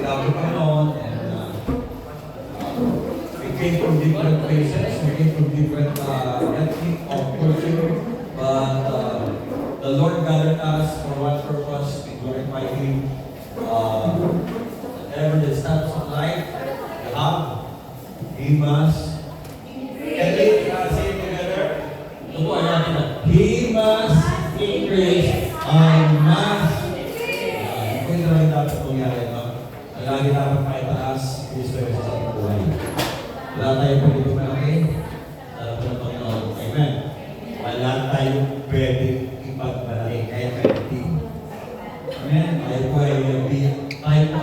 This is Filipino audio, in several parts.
love the Panginoon, and we came from different places, we came from different ethnic or culture, but the Lord gathered us for one purpose, to glorify Him. Whatever the status of life we have, He must. Can we say it together? Tutuan natin na. He must increase, I must. Kung ito lang dapat mangyari, no? Lagi dapat maitaas, Kristo yung sa ating buhay. Wala tayong pwede malaki, alam ko ng Panginoon. Amen. Wala tayong pwede ipagmalaki, kaya pwede. Amen. Tayo po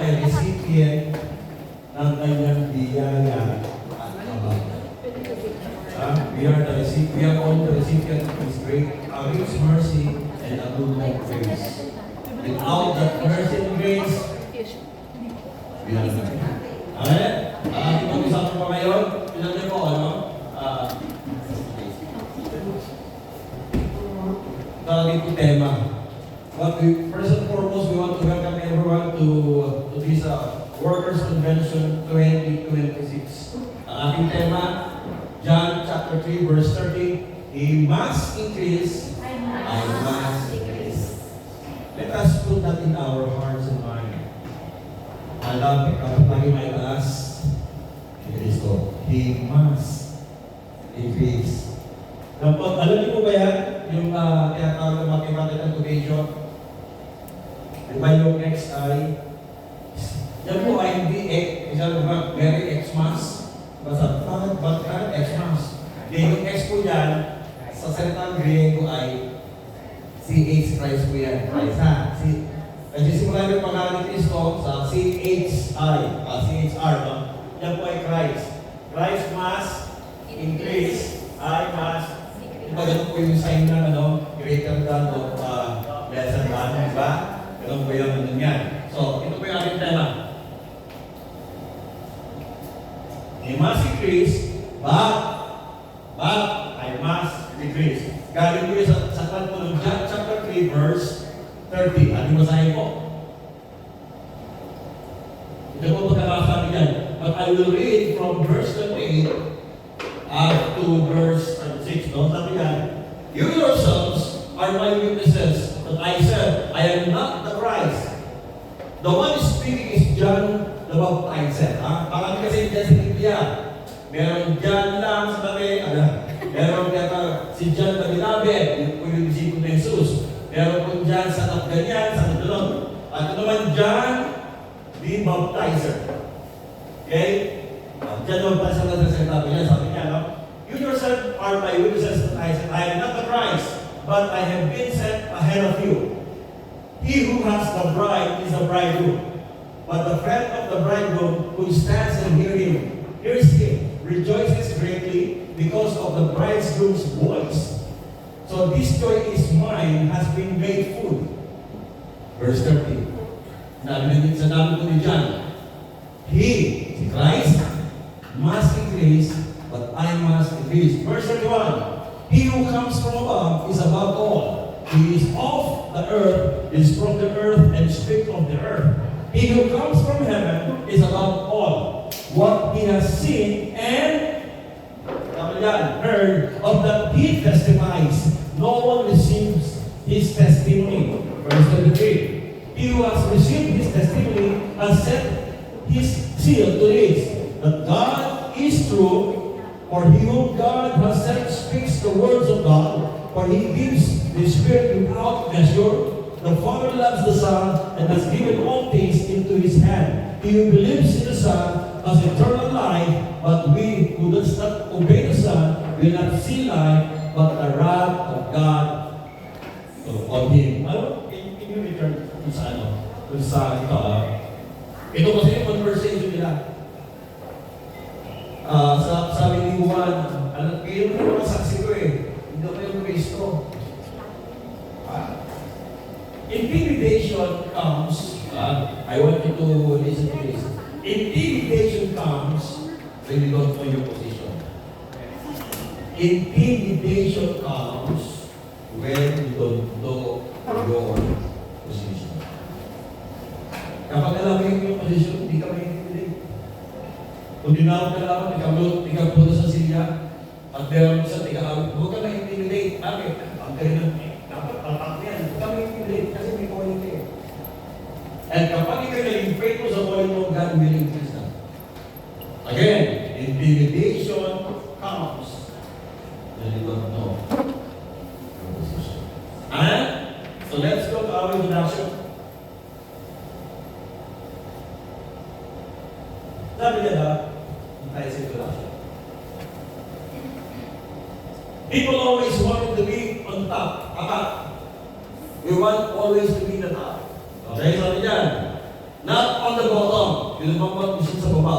ay recipient ng kanyang biyaya at kabag. We are all the recipient of His great, His mercy and abundant grace. Without that mercy and grace, we are nothing. Amen? Pag-usapan pa ngayon, pinagin po, tawagin po tema. First and foremost, we want to welcome everyone to this Workers' Convention 2026. Ang ating tema, John chapter 3, verse 30, He must increase, I must decrease. Let us put that in our hearts and mind. Alam, kapag lagi may taas, ni Kristo, He must increase. Kapag, alam niyo po ba yan? Yung tinatawag ng mathematical conjugation? Diba yung X ay, yan po ay hindi X, isang very X-mas. Basta, bakit X-mas? Yung X po yan, sa salitang Griego ay CH Christ po yan. Christ ha? Kasi simulan yung pangalan ni Kristo sa CHR, no? Yan po ay Christ. Christ must increase, I must. Diba ganun po yung sign na, greater than of lesser than, diba? Ganun po yung ano yan. So, ito po yung ating tema. He must increase, but I must decrease. Galing po yun sa kanto ng John chapter 3, verse 30. Ano masahin po? Ito po pagkakasabi yan. But I will read from verse 28 up to verse 36. No? Sabi yan, you yourselves are my witnesses that I said, I am not the Christ. The one speaking is John the Baptizer. Parang kasi dyan sa Biblia, meron John lang sa tabi, meron kaya si John the Beloved, yung po yung disciple ng Jesus. Meron po dyan sa Tapganyan, sa Natulog. At ito naman John the Baptizer. Okay? John the Baptizer na sa tabi niya, sabi niya, no? You yourself are my witnesses that I said, I am not the Christ, but I have been sent ahead of you. He who has the bride is the bridegroom. But the friend of the bridegroom who stands and hears him, rejoices greatly because of the bridegroom's voice. So this joy is mine has been made full. Verse 30. Sa namin po ni John, He, si Christ, must increase, but I must decrease. Verse 31. He who comes from above is above all. He is of the earth, is from the earth, and speaks of the earth. He who comes from heaven is above all. What he has seen and heard of that he testifies. No one receives his testimony. Verse 23. He who has received his testimony has set his seal to this, that God is true, for he whom God has sent speaks the words of God, for he gives the Spirit without measure. The Father loves the Son and has given all things into His hand. He who believes in the Son has eternal life, but we who does not obey the Son will not see life, but the wrath of God on Him. Can you return to sa ito? Ito kasi yung conversation nila. Sabi ni Juan, kayo mo naman saksi ko eh. Hindi ko yung Kristo. Intimidation comes, I want you to listen to this. Intimidation comes when you don't know your position. Intimidation comes when you don't know your position. Kapag alam mo yung position, hindi Kung dinawag ka lang, ikaw punta sa Syria, at meron mo sa tigawag, huwag ka ma-intimidate. Bakit? Ang ganyan, dapat palpak yan. Huwag ka ma-intimidate kasi may calling ka eh. And kapag ikaw naging faithful sa calling mo, God will increase that. Again, intimidation comes when you don't know your position. And so let's go to our introduction. Sabi niya ba, tayo sa introduction. People always wanted to be on top, above. We want always to be the top. Okay, sabi niya, not on the bottom. Yun naman po gusto sa baba.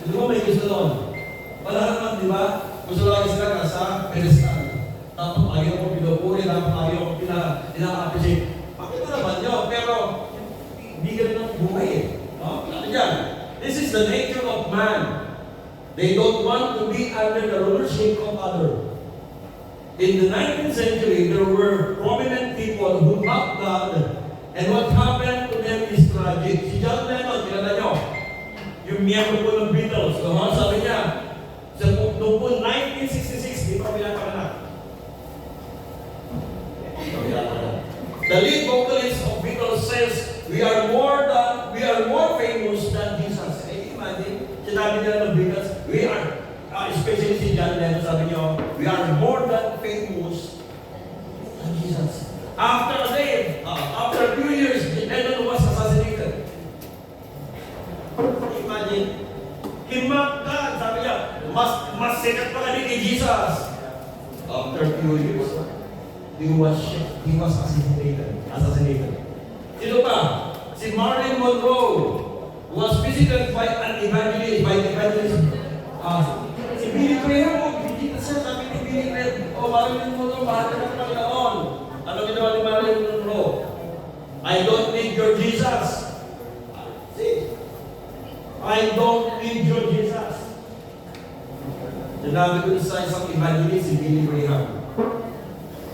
Hindi mo may gusto doon. Wala naman, di ba? Gusto lang sila nasa pedestal. Tapos ayaw ko pinupuri, tapos ayaw ko pina-appreciate. Bakit na naman yun? Pero, hindi ganun ang buhay eh. No? Sabi niya, this is the nature of man. They don't want to be under the rulership of others. In the 19th century, there were prominent people who loved God, and what happened to them is tragic. Si John Lennon, kilala nyo, yung miyembro po ng Beatles, sabi niya, noong po 1966, di pa pinapanganak. The lead vocalist of Beatles says, we are more famous than Jesus. Imagine, sinabi nila ng Beatles, we are, especially si John Lennon, sabi niyo, we are more than famous than Jesus. After a few years, Lennon was assassinated. Imagine, himakad, sabi niya, mas sikat pa kami kay Jesus. After a few years, he was assassinated. Sino pa? Si Marilyn Monroe was visited by an evangelist, si Billy Graham, bibigyan siya, sabi ni Billy Graham, Marilyn Monroe, mahal ka ng Panginoon. Ano ginawa ni Marilyn Monroe? I don't need your Jesus. See? I don't need your Jesus. Sinabi ko sa isang evangelist, si Billy Graham,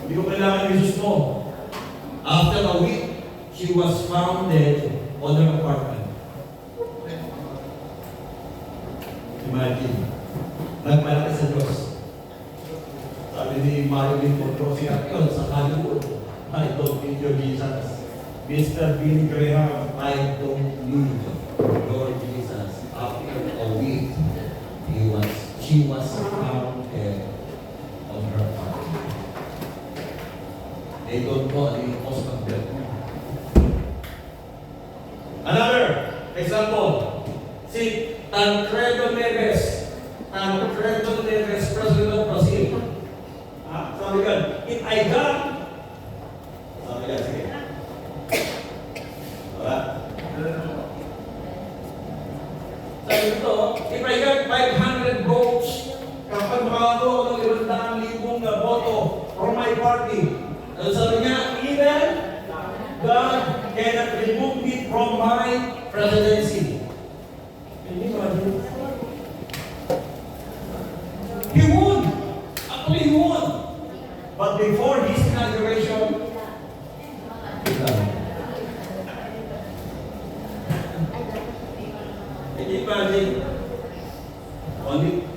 hindi ko kailangan Jesus mo. After a week, she was found dead on her apartment. Imagine, nagmalaki sa Diyos. Sabi ni Marilyn Monroe, siya yun sa Hollywood, I don't need your Jesus. Mr. Billy Graham, I don't need your Jesus. After a week, she was found dead on her apartment. They don't know the cause of death. Another example, si Tancredo Neves, President of Brazil. Sabi ka, if I got, sabi ka, sige. Wala? Sabi ito, if I got 500 votes, kapag makakaroon ng 100,000 boto from my party, sabi niya, even God cannot remove me from my presidency. Can you imagine? He won. Actually, he won. But before his inauguration, he died. Can you imagine?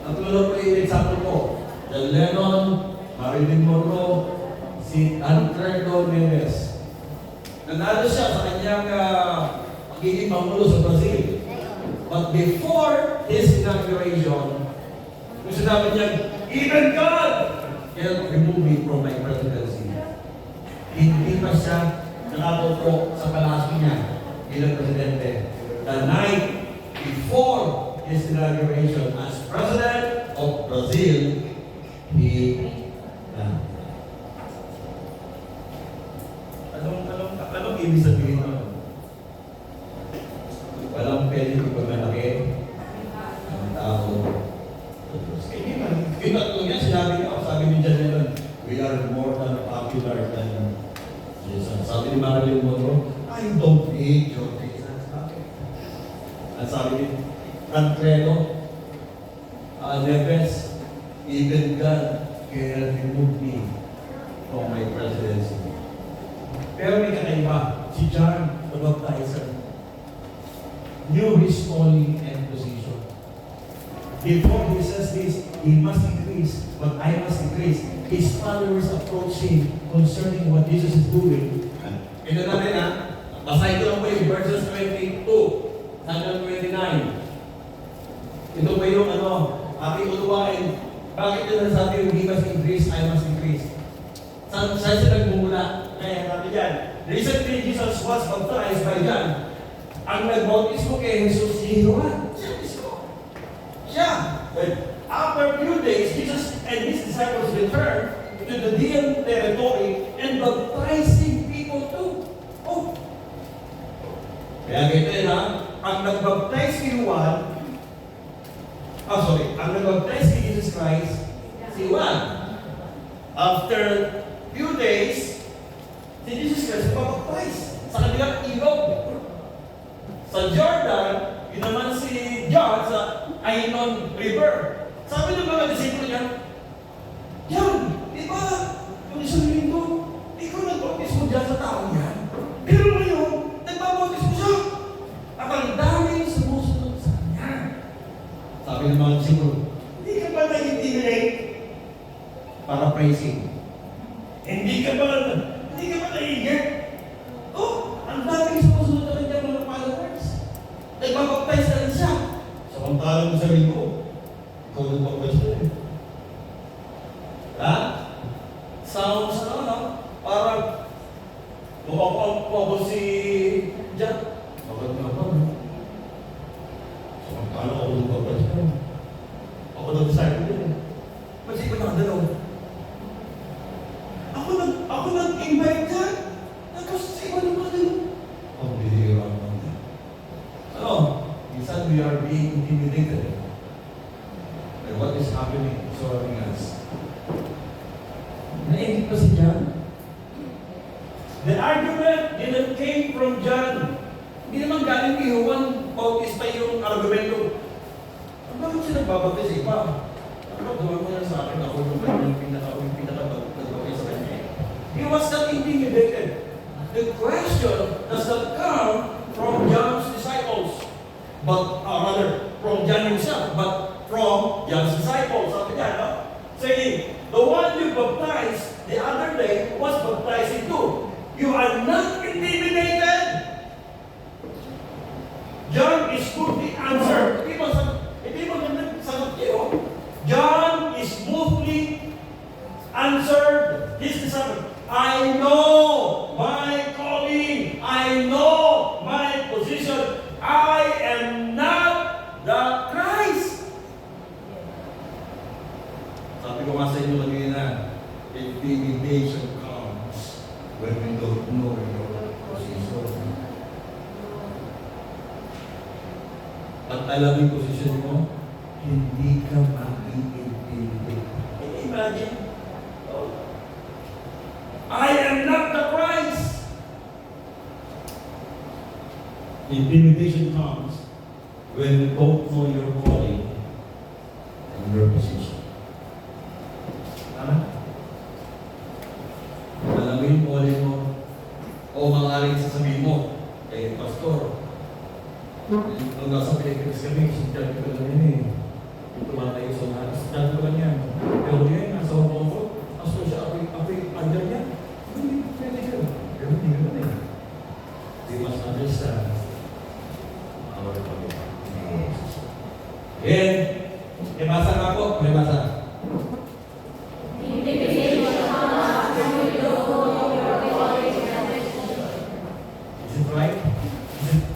Ang tulad ko yung example ko, John Lennon, Marilyn Monroe, si Tancredo Neves. Nanalo siya sa kanyang pagiging pangulo sa Brazil. But before his inauguration, kung sinabi niya, even God cannot remove me from my presidency. Hindi pa siya nakatutok sa palasyo niya bilang presidente. The night before his inauguration as President of Brazil, he died. Anong ibig sabihin nun? Walang pwede kung pagmalaki ang tao. Kinatulong yan, sinabi niya, sabi ni John Lennon, we are more than popular than Jesus. Sabi ni Marilyn Monroe, I don't need your Jesus. At sabi ni Tancredo Neves, even God can remove me from my presidency. Pero may kakaiba, si John the Baptizer. knew his calling and position. Before he says this, he must increase, but I must decrease. His followers approach him concerning what Jesus is doing. Ito natin ha, basahin ko lang po yung verses 22 hanggang 29. Ito po yung ating utuwain. Bakit yun nasabi yung he must increase, I must increase? Saan siya nagmumula? Kaya natin yan. Recently, Jesus was baptized by John. Ang nag-bautismo kay Jesus, si Juan. Siya mismo. Siya. Well, after a few days, Jesus and his disciples returned to the Judean territory and baptizing people too. Oh. Kaya ganito yun ha, ang nag-baptize si Juan, ang nag-baptize si Jesus Christ, si Juan. After few days, si Jesus Christ nag-baptize sa kanilang ilog. Sa Jordan, yun naman si John sa Ainon River. Sabi ng mga disipulo niya, John, di ba, yung isang linggo, ikaw nag-baptismo dyan sa tao niyan. Pero ngayon, nagbabaptismo siya. At ang daming sumusunod sa kanya. Sabi ng mga disipulo, hindi ka ba nag-intimidate para praising? Hindi ka ba naiigit? Oh, ang daming sumusunod na rin niya mga followers. Nagbabaptize na rin siya. Samantalang sa linggo, ikaw nagbabaptize na rin. Ha? Sounds parang mukha si Jack. Bakit nga ba? Samantalang ako nagbabaptize na rin. Ako nag-decide din. Kasi ko nakadalaw. Ako nag-invite dyan. Tapos sa iba naman din. Ang bihira naman. Minsan we are being intimidated by what is happening surrounding us. Nainggit pa si John? The argument didn't came from John. Hindi naman galing kay Juan Bautista yung argumento. Bakit siya nagbabagay sa iba? Gawin mo yan sa akin, ako yung pinaka-bagay sa kanya. He was not intimidated. The question does not come from John's disciples, but rather from John himself, but from John's disciples. Sabi niya, no? Saying, the one you baptized the other day was baptizing too. You are not intimidated. John is good the answer. Hindi mo sagot niyo. John is smoothly answered his disciple. I know my calling. I know my position. I am not the Christ. Sabi ko nga sa inyo kanina, intimidation comes when we don't know your position. At alam yung position mo, hindi ka mag-i-intimidate. Imagine, I am not the Christ. Intimidation comes when you don't know your calling and your position. Tama? Alam mo yung calling mo, o maaaring sasabihin mo, kay pastor, nung nasa Pilipinas kami, sinadya ko lang yun eh. Yung tumatayo sa lahat, sinadya ko lang yan. Pero yan, nasa Hong Kong ko, pastor siya, ako'y andyan yan. Hindi, pwede ka. Pero hindi naman eh. We must understand our calling. And, may basa nga po, may basa. Is it right?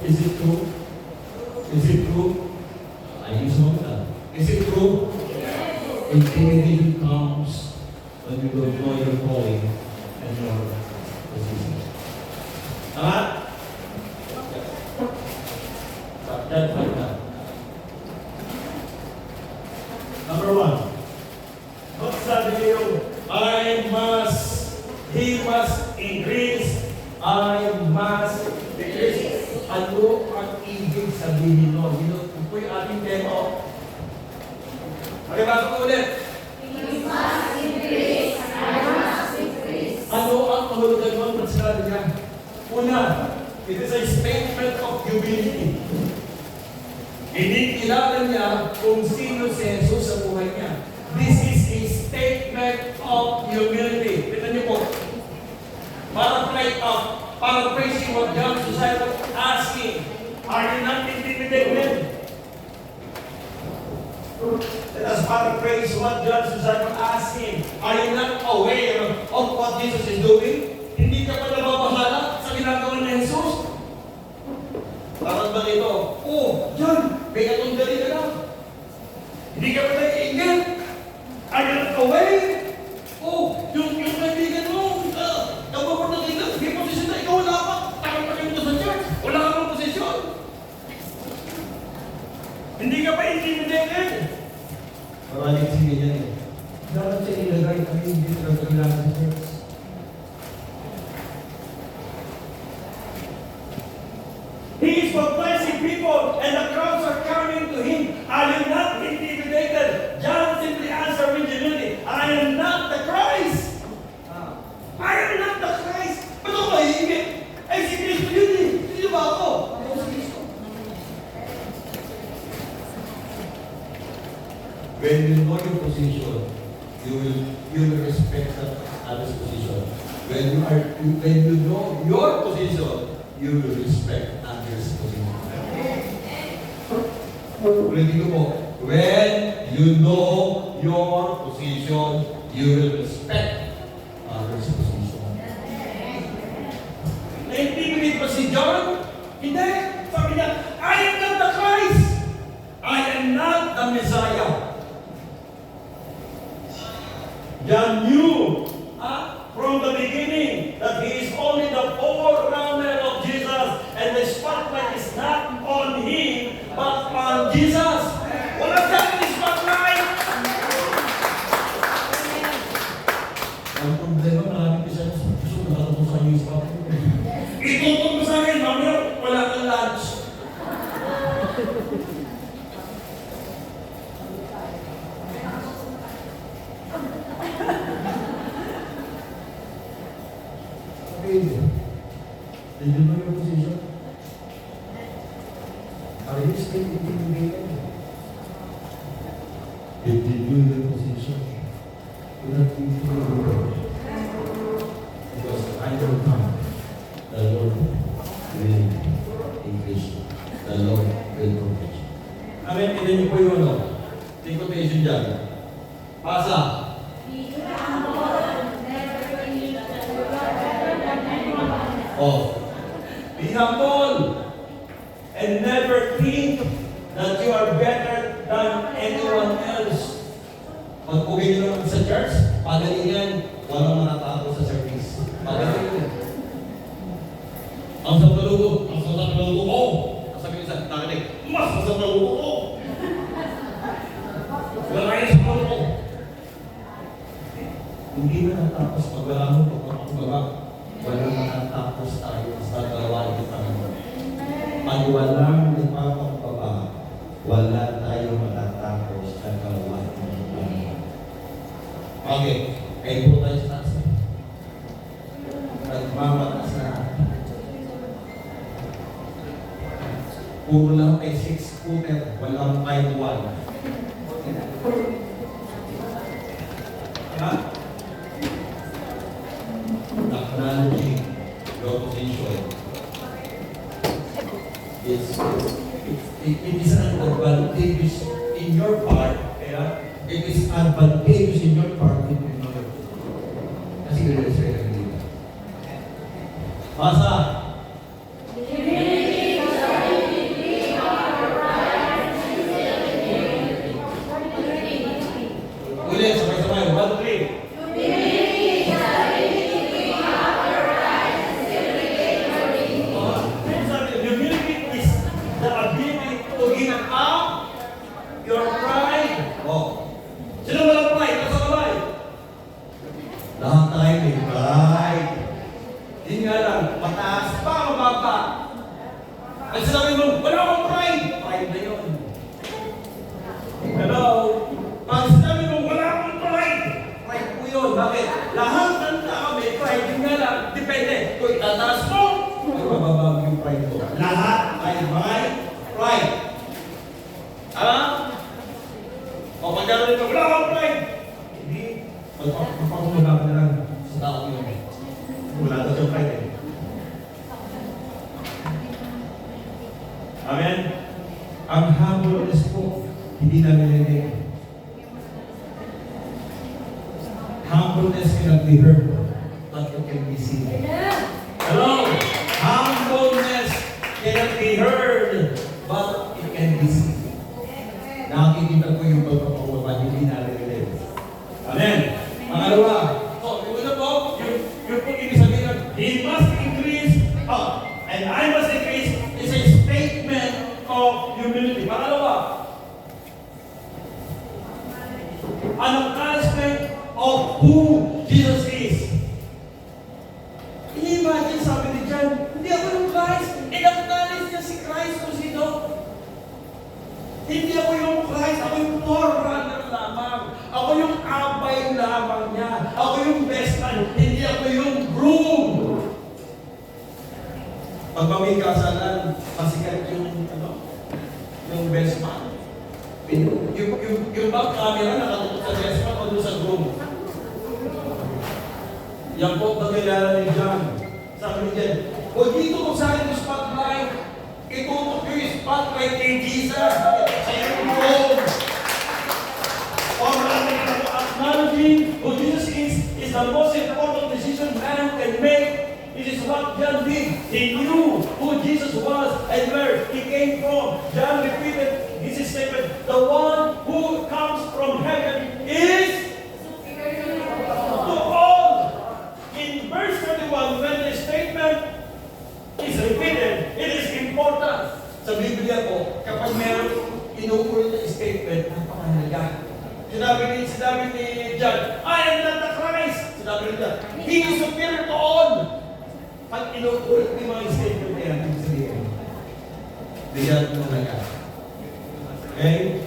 Is it true? Is it true? I use no that. Is it true? Yes. Intimidation comes when you don't know your calling and your position. Tama? That's like that. Number one. What's that deal? He must increase. I must decrease. Ano ang ibig sabihin mo? Ito yung ating tema. Pakibasa ko ulit. He must increase. I must decrease. Ano ang kahulugan mo? Pagsasabi niya. Una, it is a statement of humility. Kinikilala niya kung sino si Jesus sa buhay niya. This is a statement of humility. Kita niyo po, paraphrasing what John's disciple asking, are you not intimidated? Let us paraphrase what John's disciple asking. Are you not aware of what Jesus is doing? Hindi ka pa nababahala sa ginagawa ni Jesus? Parang ba ito? Oh, John, may katunggali ka na. Hindi ka pa naiingit. Are you not aware? Oh, yung kaibigan mo, kapag na kita, may posisyon na ikaw wala pa. Takot pa kayo sa church. Wala ka pang posisyon. Hindi ka pa intimidated. Maraming sige niya eh. Dapat siya ilagay kami hindi sa kailangan sa church. He is baptizing people and the crowds are coming to him. Are you not intimidated? John simply answered with humility, I am not the Christ. I am not the Christ. Ba't ako mahihigit? Ay, si Kristo yun eh. Sino ba ako? Ako si Kristo. When you know your position, you will respect that other's position. When you know your position, you will respect others' position. Ulitin ko po. When you know your position, you will respect others' position. Na-intimidate ba si John? Hindi. Sabi niya, I am not the Christ. I am not the Messiah. John knew from the beginning that he is only the forerunner of Jesus and the spotlight is not on him but on Jesus. Wala siyang spotlight! Ang problema, maraming isa gusto nakatapos sa iyo spotlight. Itutog mo sa akin, mamaya wala kang lunch. Did you know your position? Are you still intimidated? If you know your position, do not be intimidated. Because I will come. The Lord will increase you. The Lord will protect you. Amen. Tignan niyo po yung ano. Take quotation dyan. Pasa. Oh. Be humble and never think that you are better than anyone else. Pag uwi nyo naman sa church, pagalingan, walang manatapos sa service. Pagalingan. Ang sabalugo ko. Ang sabi niya, nakinig, mas ang sabalugo ko. Wala kayo sa sabalugo ko. Hindi manatapos pag wala mo, pag walang makatapos tayo sa gawain ng Panginoon. Pag walang nagpapagbaba, wala tayo matatapos sa gawain ng Panginoon. Okay, kayo po tayo sa taas. Nagmamatas na. Puro lang ay 6-footer, walang 5-1. Ha? Acknowledging your position. It is advantageous in your part. It is advantageous in your part if you know your position. Kasi i-respect ang dito. Masa! Ulit, sabay-sabay. 1, 3. Your pride. Oh. Sino walang pride? Nasa kamay? Lahat tayo may pride. Hindi nga lang, mataas pa, mababa. At sinabi mo, wala akong pride. Pride na yun. Hello? Pag sinabi mo, wala akong pride. Pride po yun. Bakit? Lahat ng tao may pride. Hindi nga lang, depende. Kung itataas mo, ay mababa yung pride mo. Lahat ay may pride. Amen? Ang humbleness po, hindi na nililink. Humbleness cannot be heard, but it can be seen. Hello? Humbleness cannot be heard, but it can be seen. Nakikita ko yung pagpapawaba, hindi na nililink. Amen? Pangalawa, so, yung una po, yung po ibig sabihin, He must increase, and I must increase, is a statement of humility. Pangalawa, an acknowledgement of who Jesus is. Imagine, sabi ni John, hindi ako yung Christ. In-acknowledge niya si Christ kung sino. Hindi ako yung Christ, ako yung forerunner lamang. Ako yung abay lamang niya. Ako yung best man, hindi ako yung groom. Pag may kasalan, pasikat yung best man. Yung back camera nakatutok sa best man o doon sa groom. Yan po pagkilala ni John. Sabi ni John, o dito kung sa akin yung spotlight, itutok yung spotlight kay Jesus. Sa yung groom. Or acknowledging who Jesus is the most important decision man can make. This is what John did. He knew who Jesus was and where he came from. John repeated his statement, the one who comes from heaven is to all. In verse 21, when the statement is repeated, it is important. Sa Biblia po, kapag meron inuulit na statement, napakahalaga. Sinabi ni John, I am not the Christ. Sinabi ni John, He is superior to all. Pag inuulit ni mga statement na yan, ibig sabihin, bigyan mo talaga. Okay?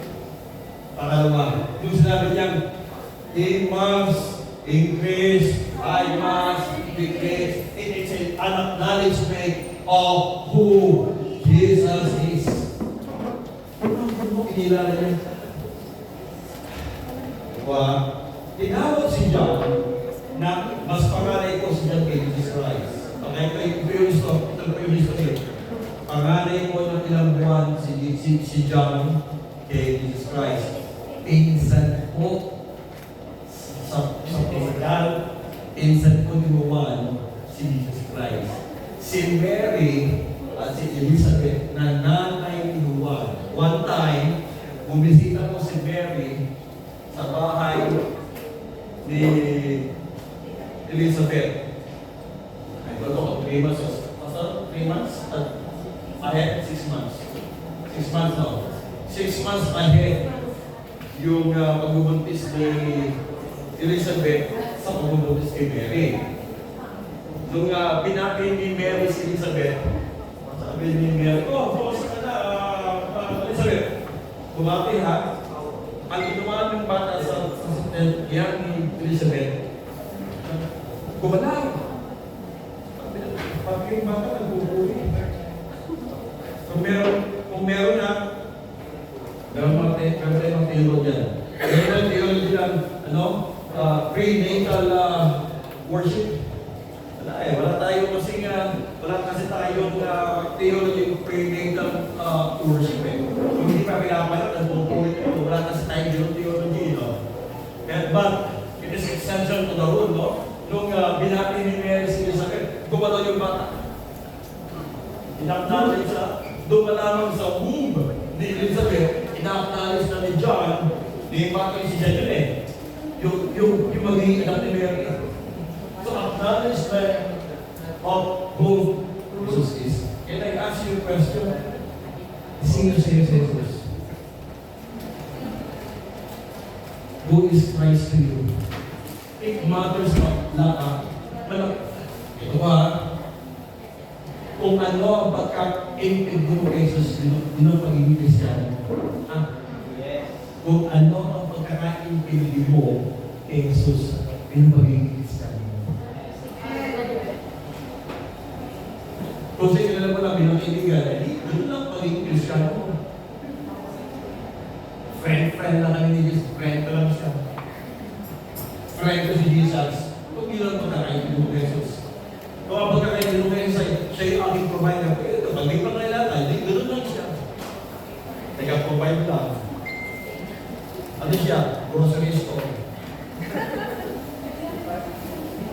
Pangalawa, yung sinabi niyang, He must increase, I must decrease. It is an acknowledgement of who Jesus is. Ano kinilala niya? Diba? Tinawag si John na mas pangalay ko si John kay Jesus Christ. Okay, ito yung history. Panganay ko ng ilang buwan si John kay Jesus Christ. Pinsan po sa physical, pinsan po ni Juan si Jesus Christ. Si Mary at si Elizabeth na nanay ni Juan. One time, bumisita po si Mary sa bahay ni Elizabeth. I don't know, 3 months or 3 months? Ahead? 6 months. 6 months now. 6 months ahead yung pagbubuntis ni Elizabeth sa pagbubuntis kay Mary. Nung pinapin ni Mary si Elizabeth, sabi ni Mary, bukas ka na, Elizabeth. Bumati ha. Ang inuman ng bata sa yan ni Elizabeth, gumalaw. Pag yung bata nagpupuli. Kung meron na, meron mga theology dyan. Meron theology dyan, prenatal worship. Wala tayo wala kasi tayong theology of prenatal worship eh. Kung hindi pa pinapalat, nagpupuli ito, wala kasi tayong theology, no? But it is essential to the rule, no? Nung binati ni Mary si Elizabeth, gumalaw yung bata. Ina-acknowledge doon pa lamang sa womb ni Elizabeth, ina-acknowledge na ni John, ni bata si John yun eh. Yung magiging anak ni Mary. So acknowledgement of who Jesus is. Can I ask you a question? Sino si Jesus? Who is Christ to you? It matters not. Ito ba? Kung ano ang pagka-intindi mo kay Jesus, yun ang pagiging Kristiyano. Kung ano ang pagkaka-intindi mo kay Jesus, yun ang pagiging Kristiyano. Kung sa'yo na mo lang bilang kaibigan, yun lang pagiging Kristiyano mo. Friend lang kami ni Jesus, friend lang siya. Friend ko si Jesus, kung ilang pagkakaintindi mo kay Jesus. Kung ang pagkakaintindi mo kay Jesus, siya yung aking provider. Pag may pangailangan, hindi gano'n lang siya. Nagka-provide lang. Ano siya? Grocery store.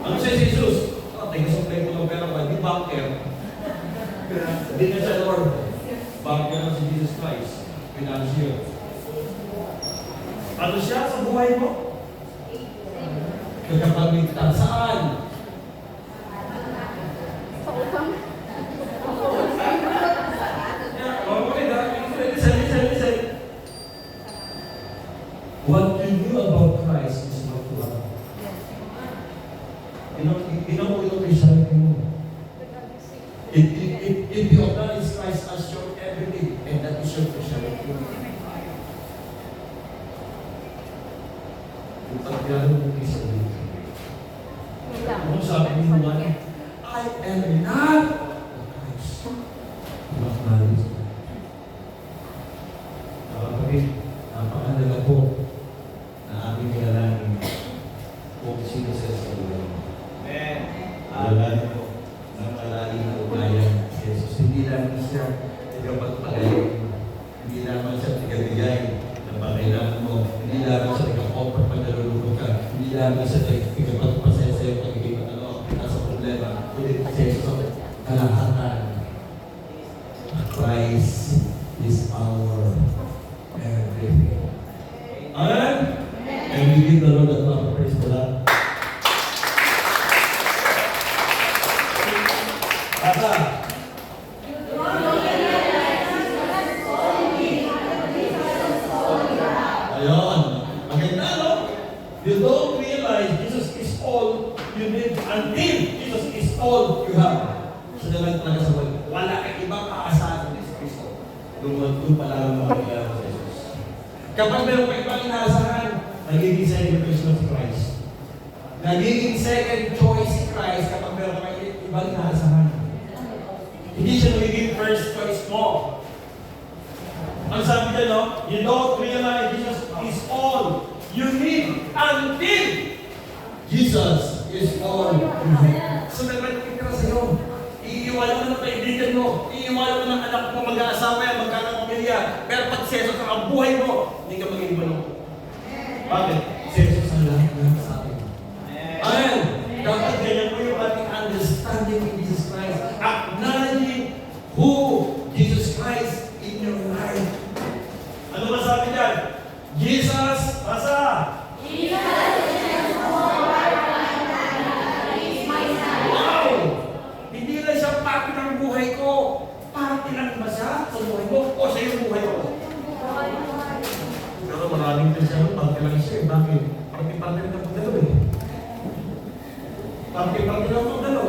Ano siya si Jesus? Taga-supply ko ng pera ba? Di banker. Hindi na siya Lord. Banker na si Jesus Christ. Financier. Ano siya sa buhay mo? Nagkapamitan. Saan? Sa utang. Listen. What you knew about Christ is not wrong. Resign mo. If you acknowledge Christ as your everything, and that is your specialty. Yung pagkano mo kayo sa dito. Kung sabi ni Juan, I am not Christ. Acknowledge. Kapatid, napakalaga po na aming kilalanin kung sino siya sa buhay. Kilalanin po ng malalim na umayan si Jesus. Hindi lamang siya tagapagpagaling. Hindi lamang siya tagabigay ng pangailangan mo. Hindi lamang siya tagapopor pag nalulungkot ka. Hindi lamang siya tagapagpasaya sa'yo pag hindi nasa problema. Kundi si Jesus ang kalahatan. Christ is our everything. Amen? And we give the Lord a lot of praise for that. Asa? Ayun. Maganda, no? You don't realize Jesus is all you need until Jesus is all you have. Sa dalang talaga sa buhay. Wala kang ibang aasahan ni Kristo. Doon pala ang mga kailangan sa Jesus. Kapag meron pa ibang inaasahan, nagiging second choice si Christ. Nagiging second choice si Christ kapag meron pa ibang inaasahan. Hindi siya nagiging first choice mo. Ang sabi dyan, no? You don't realize Jesus is all you need until Jesus is all you have. So, nagpapitira sa'yo. Iiwanan mo ng kaibigan mo. Iiwanan mo ng anak mo, mag-aasawa yan, magkakang pamilya. Pero pag seso ka ang buhay mo, hindi ka maging malungkot. Bakit? Seso sa lahat sa atin. Amen. Dapat ganyan po yung ating understanding in Jesus Christ. Acknowledging who Jesus Christ in your life. Ano ba sabi dyan? Jesus, basa! Jesus is more is my son. Wow! Hindi lang siya parte ng buhay ko. Parte lang ba siya sa buhay mo? O siya yung buhay ko? Pero maraming Kristiano, parte lang siya. Bakit? Parte rin ang pagdalo eh. Parte lang ang pagdalo.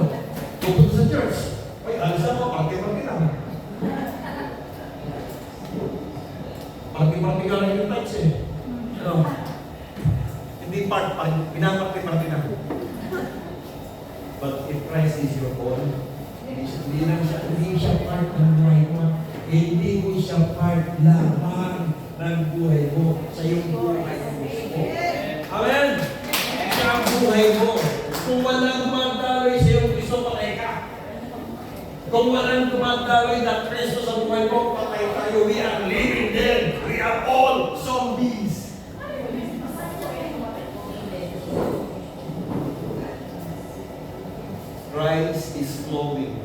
Pupunta sa church. Ay, alis ako, parte lang. Parte ka lang yung types eh. Ano? Hindi part, pinaparte na. But if Christ is your all, hindi siya part ng buhay mo. Hindi mo siya part lamang ng buhay mo sa iyong buhay mo. Amen? Siya ang buhay mo. Kung walang gumagdaloy sa iyong Kristo, patay ka. Kung walang gumagdaloy na Kristo sa buhay mo, patay tayo. We are living dead. We are all zombies. Christ is flowing.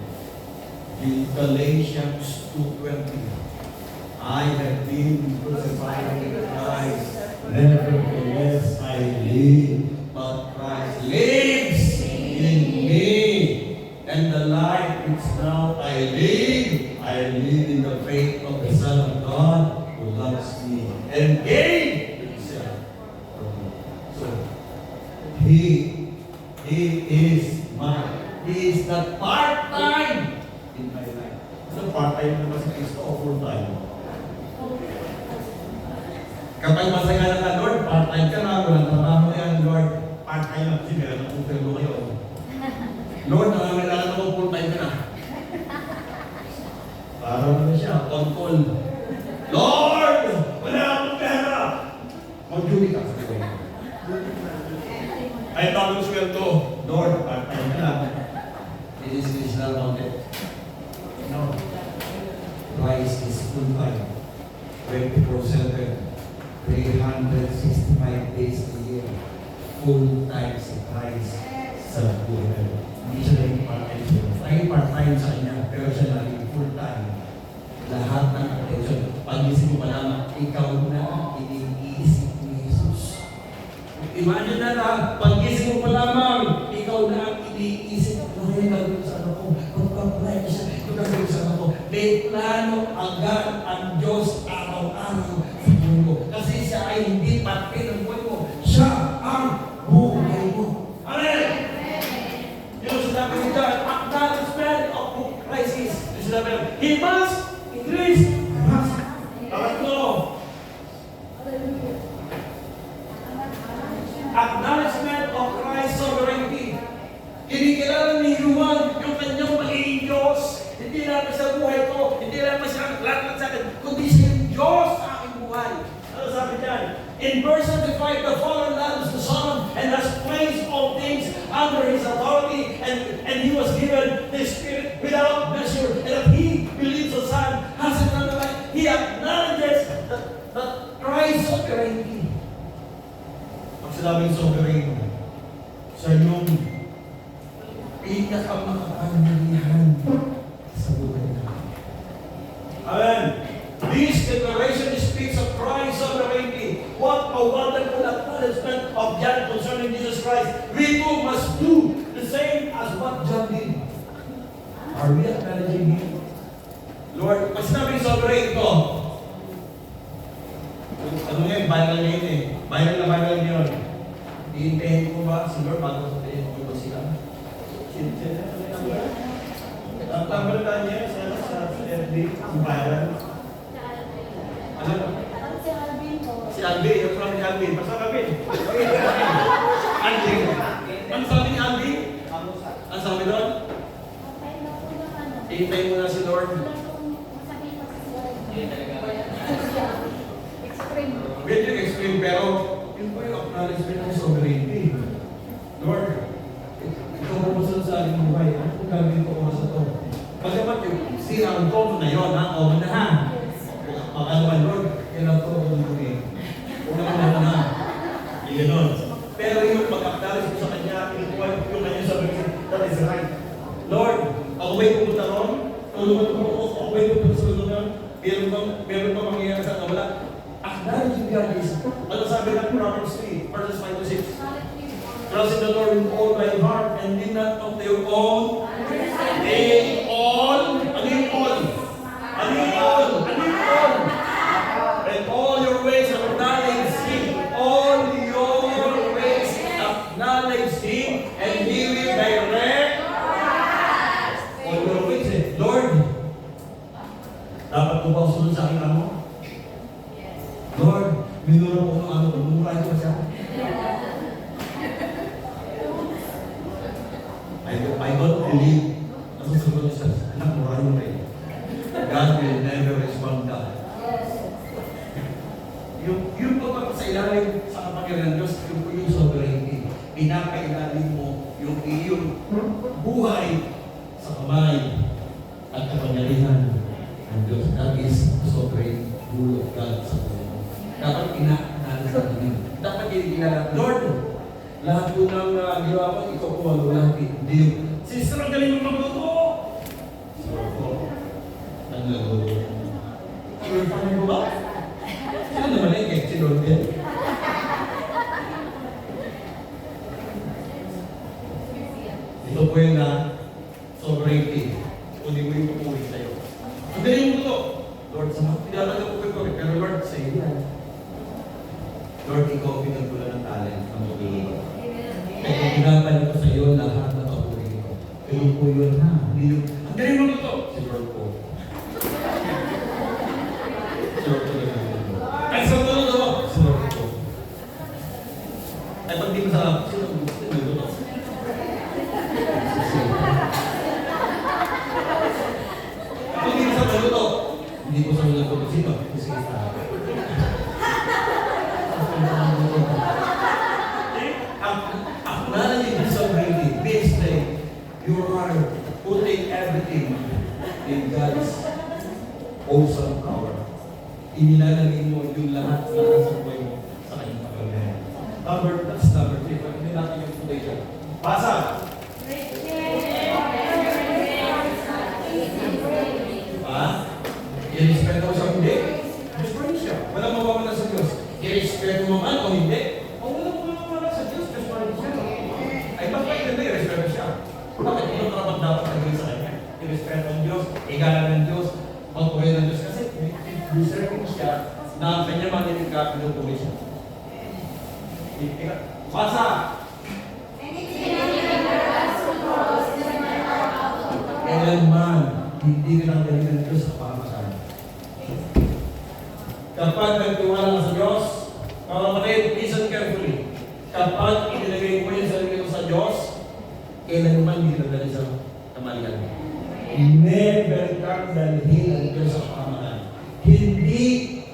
In Galatians 2:20, I have been crucified with Christ. Nevertheless, I live, but Christ lives in me. And the life which now I live in the faith of the Son of God who loves me and gave himself for me. So, He is mine. He is not part-time in my life. So, part-time naman si Kristo o full-time? Kapag masaya ka, Lord, part-time ka na, walang trabaho yan, Lord. Part-time lang, kasi meron ang offer mo kayo. Lord, nangangailangan ako full-time ka na. Para naman siya, on-call. Lord! Wala akong pera! Mag-duty ka sa buhay. Ay, bagong sweldo. Lord, part-time ka lang. It is Krishna mountain. No. Christ is full-time. 24/7, 365 days a year, full time si Christ sa buhay. Hindi siya naging part-time siya. Naging part-time sa kanya, pero siya naging full-time. Lahat ng attention. Pag-isip mo pa naman, ikaw na iniisip ni Jesus. Imagine na, pag-isip mo pa lamang, ikaw na ang iniisip. Ano yung gagawin sa anak ko? Magpapalay na siya. Ito gagawin sa anak ko. May plano agad ang Diyos araw-araw sa buhay mo. Kasi siya ay hindi parte ng buhay mo. Siya ang buhay mo. Amen! Yung sinabi ko dyan, acknowledgement of who Christ is. Yung sinabi ko, He must increase. Pangatlo, acknowledgement of Christ's sovereignty. Kinikilala ni Juan yung kanyang magiging Diyos. Hindi lang sa buhay ko, hindi lang siya lahat sa akin, kundi siya yung Diyos sa aking buhay. Ano sabi dyan? In verse 25, the Father loves the Son and has placed all things under His authority, and He was given the Spirit without measure. And if He believes the Son has another life, He acknowledges that Christ's sovereignty. Pag sinabing sovereign, siya yung pinakamakapangyarihan sa buhay natin. Amen. This declaration speaks of Christ's sovereignty. What a wonderful acknowledgement of John concerning Jesus Christ. We too must do the same as what John did. Are we acknowledging Him? Lord, pag sinabing sovereign ito, ano nga, viral na yun eh. Viral yun. Iintayin ko ba si Lord bago sabihin ko ba sila? Ang tambalitan niya sa FB, ang viral. Ano? Si Alvin, yung from ni Alvin. Basta Alvin. Alvin. Ano sabi ni Alvin? Ano sabi doon? Iintayin mo na si Lord. Medyo extreme, pero yun po yung acknowledgement ng sovereignty. Lord, ikaw po masunod sa aking buhay. Ano kung gagawin ko oras na ito? Pagkapat yung sirang tono na yun, ha? O na ha? Ano man, Lord, kailan ko ako nagawin? Una na. Yung gano'n. Pero yung pag-acknowledge ko sa Kanya, yung kanyang sovereignty, that is right. Lord, ako ba'y pumunta ron? Tulungan ko ako ba'y pumunta sa lugar? Meron ba mangyayari sa kabala? Acknowledging God is, ano sabi ng Proverbs 3, verses 5 to 6? Trust in the Lord with all thy heart and lean not on your own. In all. Ano yung all? Ano yung all? Ano yung all? And all your ways acknowledge Him. All your ways acknowledge Him and He will direct all your ways. Lord, dapat ko ba sunod sa aking amo? Lord, minura ko ng ano, mumura ko siya. I don't believe, nasusunod siya, anak mo, ano rin. God will never respond ka. Yung pagpapag sa ilalim sa kapangyarihan ng Diyos, yung po yung sovereignty. Pinapailalim mo yung iyong buhay sa kamay at kapangyarihan ng Diyos. That is sovereign rule of God sa buhay mo. Dapat inaaral sa atin. Dapat inaaral, Lord, lahat po ng ginawa ko, ikaw po ang lahat. Hindi. Sister, ang galing mo magluto! So, nagluto. Sure, paano mo ba? Sino naman yung cake si Lord din? Ito po yun na sovereignty. Kundi mo yung pupuri sa'yo. Ang galing mo ito! Lord, sa mga pinalaga ko kayo, pero Lord, sa'yo yan. Lord, ikaw pinagpula ng talent ng pupili ko. Kaya pinapalik ko sa iyo lahat na papuri ko. Kayo po yun ha. Hindi yung, ang galing mo ito! Si Lord po. Si Lord po na ito. Ay, sa tulog ako! Si Lord po. Ay, pag di masarap, sino ang gusto nyo ito? Pag di masarap ito, hindi ko sa mga ito. Sino? Kasi ito. Acknowledging His sovereignty means that you are putting everything in God's inilalagay mo yung lahat sa buhay mo sa kanyang pagkakas. That's number 3. Hindi natin yung foundation. Basa! I-respeto mo siya o hindi? Just siya. Walang mawawala sa Diyos. I-respeto mo man o hindi? O walang mawawala sa Diyos. Just siya. Ay, bakit hindi i-respeto siya? Bakit? Ano karapat dapat naging sa kanya? I-respeto ang Diyos, igalan ng Diyos, magpuri ng Diyos. Kasi deserving siya na kanya manilig ka, pinupuri siya. Basa! Kailanman, hindi ka nang ng Diyos sa pamasahe. Kapag nagtiwala ka sa Diyos, mga kapatid, listen carefully. Kapag inilagay mo yung sarili mo sa Diyos, kailanman hindi ka dali sa kamalian. Never kang dalhin ang Diyos sa pamasahe. Hindi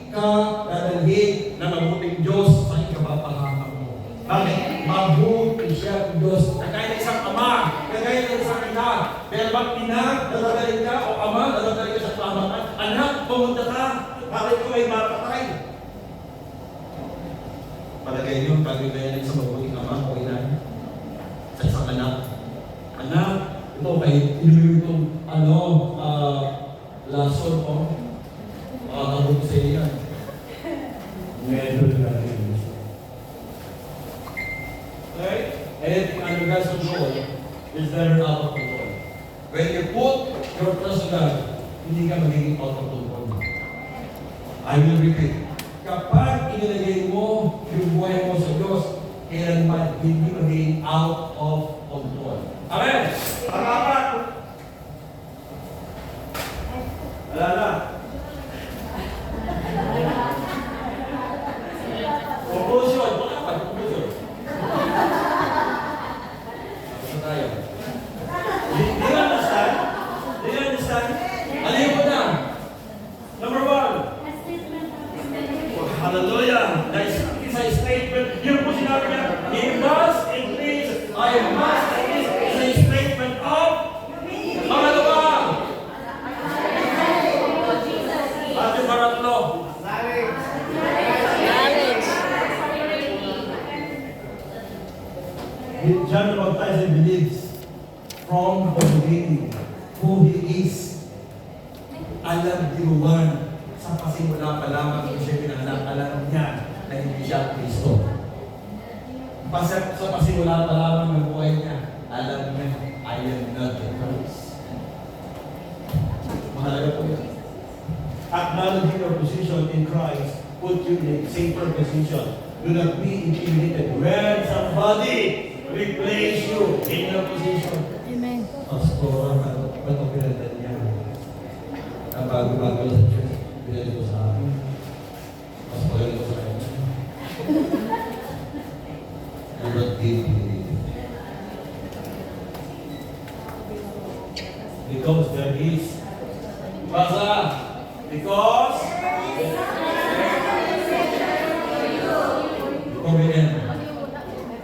ka dadalhin na mabuting Diyos sa ikapapahamak mo. Bakit? Mabuti siya ang Diyos. Kagaya ng isang ama, kagaya ng isang ina. Pero pag ina, dadalhin ka, o ama, dadalhin ka sa pamasahe. Anak, pumunta ka. Bakit ko ay mapatay? Palagay niyo, pag-igayan sa mabuting ama o ina sa isang anak. Anak, ito kay inuwi itong lason o makakabot sa iyo yan. Medyo natin. Okay? Anything under God's control is never out of control. When you put your trust in God, hindi ka magiging out of control. I will repeat. Kapag inilagay mo yung buhay mo sa Diyos, kailanman hindi magiging out of control. Amen! Pang-apat! Wala na. Conclusion. Pang-apat. Conclusion. Tapos na tayo. Do you understand? Do you understand? Alihin mo na. Number 1. Hallelujah! It's a statement. Yun po sinabi niya, he must increase, I must increase. It's a statement of pangalawa. At yung pangatlo. John the Baptizer believes from the beginning who he is. Alam dinuwan sa pasimula pa lamang kung siya pinanganak, alam niya na hindi siya Kristo. Sa pasimula pa lamang ng buhay niya, alam niya, I am not the Christ. Mahalaga po yun. Acknowledging your position in Christ put you in a safer position. Do not be intimidated when somebody replace you in your position. Amen. Pastor, ba't ang pinagdan niya? Ang bago-bago sa church. Pinali ko sa akin. Mas magaling ko sa kanya. But because there is Basa! Because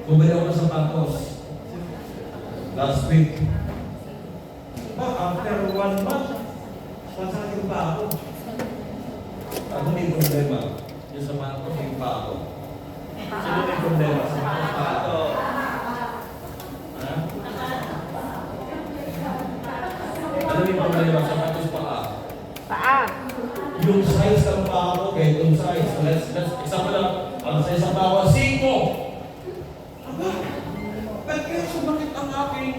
bumili ako ng sapatos last week. After 1 month, masakit pa ako. Ako may problema. Yung sapatos, yung pa ako. Sino may problema? Sapatos pa ako. Ha? Ano may problema? Sapatos pa ako. Paa. Yung size ng pa ako, kaya yung size. Let's example lang. Ang size ng pa ako, 5. Aba, ba't kaya sumakit ang aking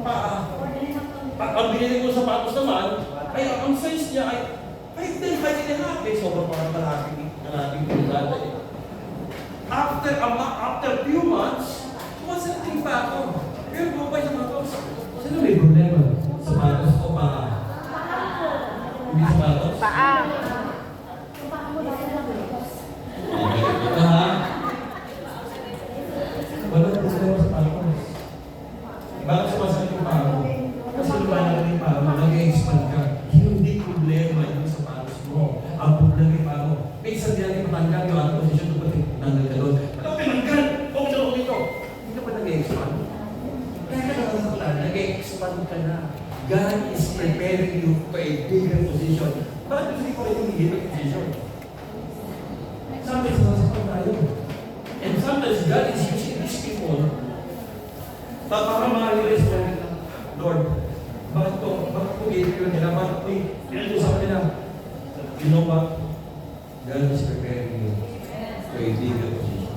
paa? Ang binili ko sapatos naman, ay ang size niya ay 5.5. Sobrang parang malaking pulgada eh. After few months, sumasating pa ako. Pero bumabay sapatos. Sino may problema? Sapatos o paa? Hindi sapatos? Paa. Ito ha? Walang problema sa sapatos. Bakit sumasakit yung paa mo? Kasi lumalang yung paa mo, nag-expand ka. Hindi problema yung sapatos mo. Ang problema yung paa mo. May isang diyan yung matanggal yung ating posisyon doon pati tanggal ka doon. Anong pinanggal? Huwag na huwag ito. Hindi ka pa nag-expand. Kaya ka nakasaktan, nag-expand ka na. God is preparing you for a bigger position. Bakit gusto ko rin yung hihirap position? sometimes God is using these people para ma-realize mo, Lord, bakit po gave nila, bakit po pinag-usap nila? You know what? God is preparing you for a bigger position.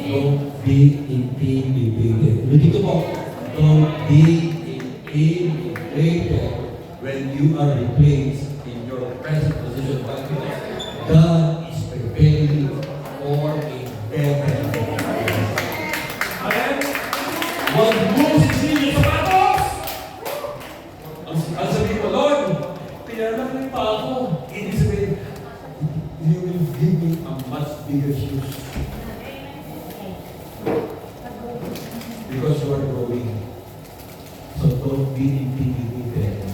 Don't be intimidated. Dito po, don't be intimidated when you are replaced in your present position. God is preparing you for a better. Amen? Huwag mo sisili sa patos! Ang sabihin ko, Lord, pinalaman pa ako. Hindi sabihin, you will give me a much bigger shoes. Because you are growing. So don't be intimidated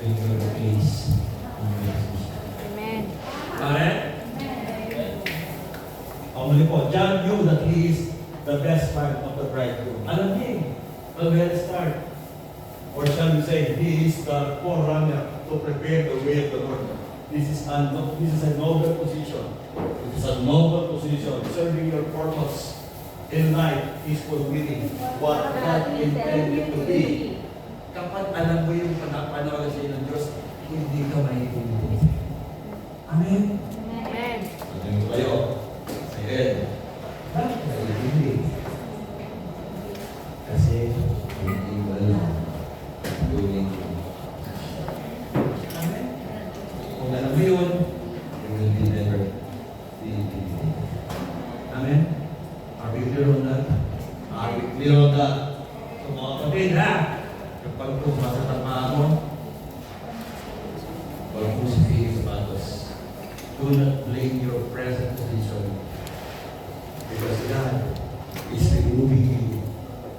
when you are placed in your position. Amen. Alright? Muli po, John knew that he is the best part of the bridegroom. Alam niya the very start. Or shall we say, he is the forerunner to prepare the way of the Lord. This is a noble position. It is a noble position. Serving your purpose in life is fulfilling what God intended to be. Kapag alam mo yung panahon sa ng Diyos, hindi ka mahihuli. Amen? Amen. Amen kayo. Amen. Bakit mahihuli? Kasi hindi mo alam doing it. Amen? Kung alam mo yun, you will be never be defeated. Amen? Are we clear on that? Are we clear on that? So mga kapatid ha, kapag tumasa sa paa mo, huwag mo sisihin sa patos. Do not blame your present position because God is removing you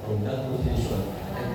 from that position and